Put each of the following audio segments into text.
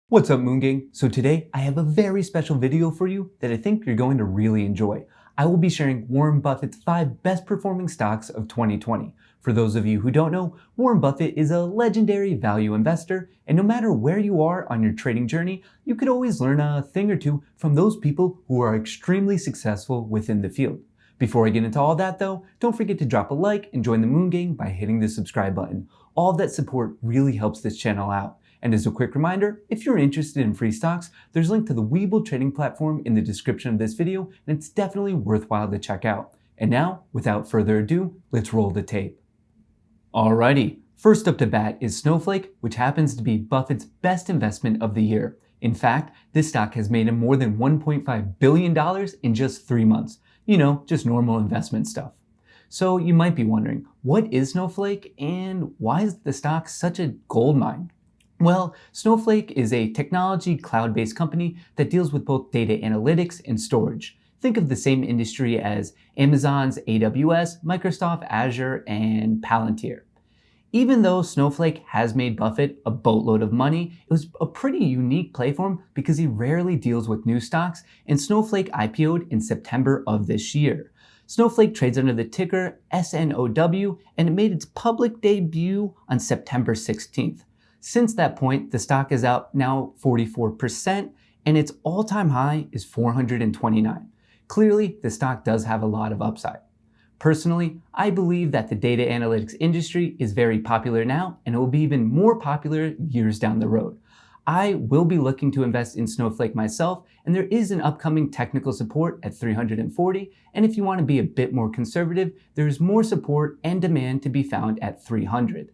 What's up, Moon Gang? So today I have a very special video for you that I think you're going to really enjoy. I will be sharing Warren Buffett's 5 best performing stocks of 2020. For those of you who don't know, Warren Buffett is a legendary value investor, and no matter where you are on your trading journey, you could always learn a thing or two from those people who are extremely successful within the field. Before I get into all that though, don't forget to drop a like and join the Moon Gang by hitting the subscribe button. All of that support really helps this channel out. And as a quick reminder, if you're interested in free stocks, there's a link to the Webull trading platform in the description of this video, and it's definitely worthwhile to check out. And now, without further ado, let's roll the tape. Alrighty, first up to bat is Snowflake, which happens to be Buffett's best investment of the year. In fact, this stock has made him more than $1.5 billion in just 3 months. You know, just normal investment stuff. So you might be wondering, what is Snowflake and why is the stock such a goldmine? Well, Snowflake is a technology cloud-based company that deals with both data analytics and storage. Think of the same industry as Amazon's AWS, Microsoft Azure, and Palantir. Even though Snowflake has made Buffett a boatload of money, it was a pretty unique play for him because he rarely deals with new stocks, and Snowflake IPO'd in September of this year. Snowflake trades under the ticker SNOW, and it made its public debut on September 16th. Since that point, the stock is up now 44%, and its all-time high is 429. Clearly, the stock does have a lot of upside. Personally, I believe that the data analytics industry is very popular now, and it will be even more popular years down the road. I will be looking to invest in Snowflake myself, and there is an upcoming technical support at 340, and if you want to be a bit more conservative, there is more support and demand to be found at 300.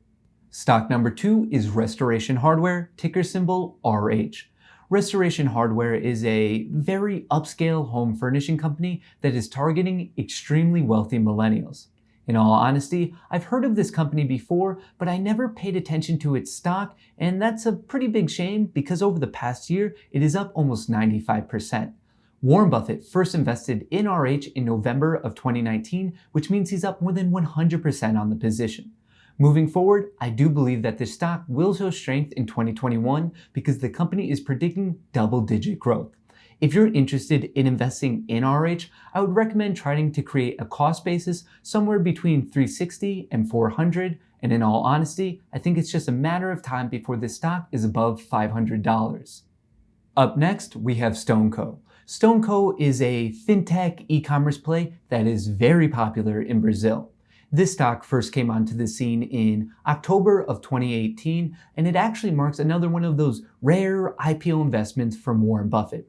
Stock number 2 is Restoration Hardware, ticker symbol RH. Restoration Hardware is a very upscale home furnishing company that is targeting extremely wealthy millennials. In all honesty, I've heard of this company before, but I never paid attention to its stock, and that's a pretty big shame because over the past year, it is up almost 95%. Warren Buffett first invested in RH in November of 2019, which means he's up more than 100% on the position. Moving forward, I do believe that this stock will show strength in 2021 because the company is predicting double-digit growth. If you're interested in investing in RH, I would recommend trying to create a cost basis somewhere between 360 and 400, and in all honesty, I think it's just a matter of time before this stock is above $500. Up next, we have Stoneco. Stoneco is a fintech e-commerce play that is very popular in Brazil. This stock first came onto the scene in October of 2018, and it actually marks another one of those rare IPO investments from Warren Buffett.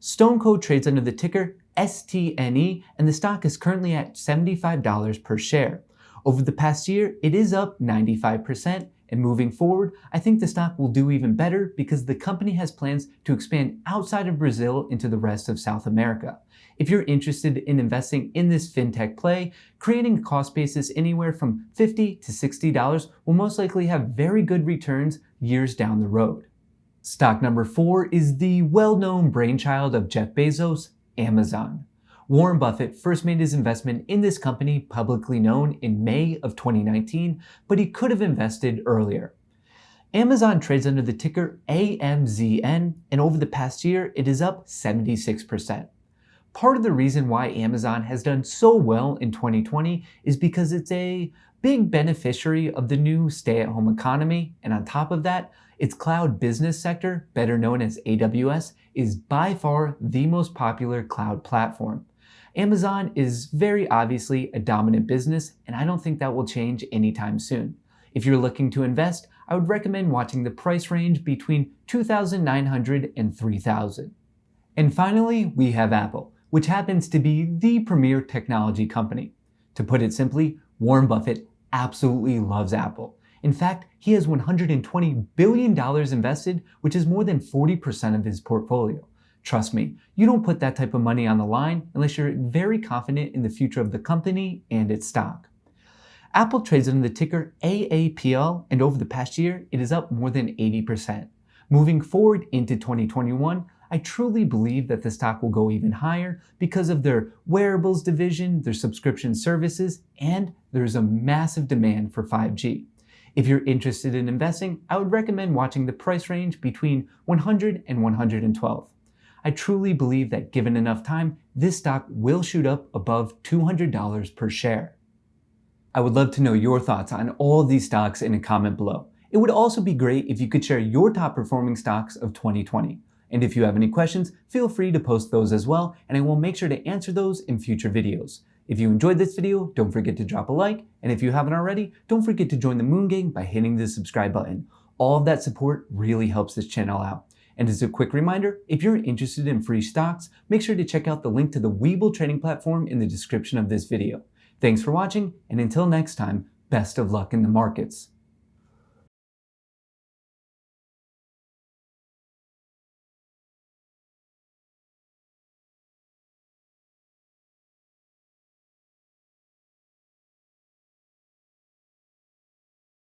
Stoneco trades under the ticker STNE, and the stock is currently at $75 per share. Over the past year, it is up 95%, and moving forward, I think the stock will do even better because the company has plans to expand outside of Brazil into the rest of South America. If you're interested in investing in this fintech play, creating a cost basis anywhere from $50 to $60 will most likely have very good returns years down the road. Stock number 4 is the well-known brainchild of Jeff Bezos, Amazon. Warren Buffett first made his investment in this company publicly known in May of 2019, but he could have invested earlier. Amazon trades under the ticker AMZN, and over the past year, it is up 76%. Part of the reason why Amazon has done so well in 2020 is because it's a big beneficiary of the new stay-at-home economy, and on top of that, its cloud business sector, better known as AWS, is by far the most popular cloud platform. Amazon is very obviously a dominant business, and I don't think that will change anytime soon. If you're looking to invest, I would recommend watching the price range between $2,900 and $3,000. And finally, we have Apple, which happens to be the premier technology company. To put it simply, Warren Buffett absolutely loves Apple. In fact, he has $120 billion invested, which is more than 40% of his portfolio. Trust me, you don't put that type of money on the line unless you're very confident in the future of the company and its stock. Apple trades under the ticker AAPL, and over the past year, it is up more than 80%. Moving forward into 2021, I truly believe that the stock will go even higher because of their wearables division, their subscription services, and there's a massive demand for 5G. If you're interested in investing, I would recommend watching the price range between 100 and 112. I truly believe that given enough time, this stock will shoot up above $200 per share. I would love to know your thoughts on all of these stocks in a comment below. It would also be great if you could share your top performing stocks of 2020. And if you have any questions, feel free to post those as well, and I will make sure to answer those in future videos. If you enjoyed this video, don't forget to drop a like, and if you haven't already, don't forget to join the Moon Gang by hitting the subscribe button. All of that support really helps this channel out. And as a quick reminder, if you're interested in free stocks, make sure to check out the link to the Webull trading platform in the description of this video. Thanks for watching, and until next time, best of luck in the markets.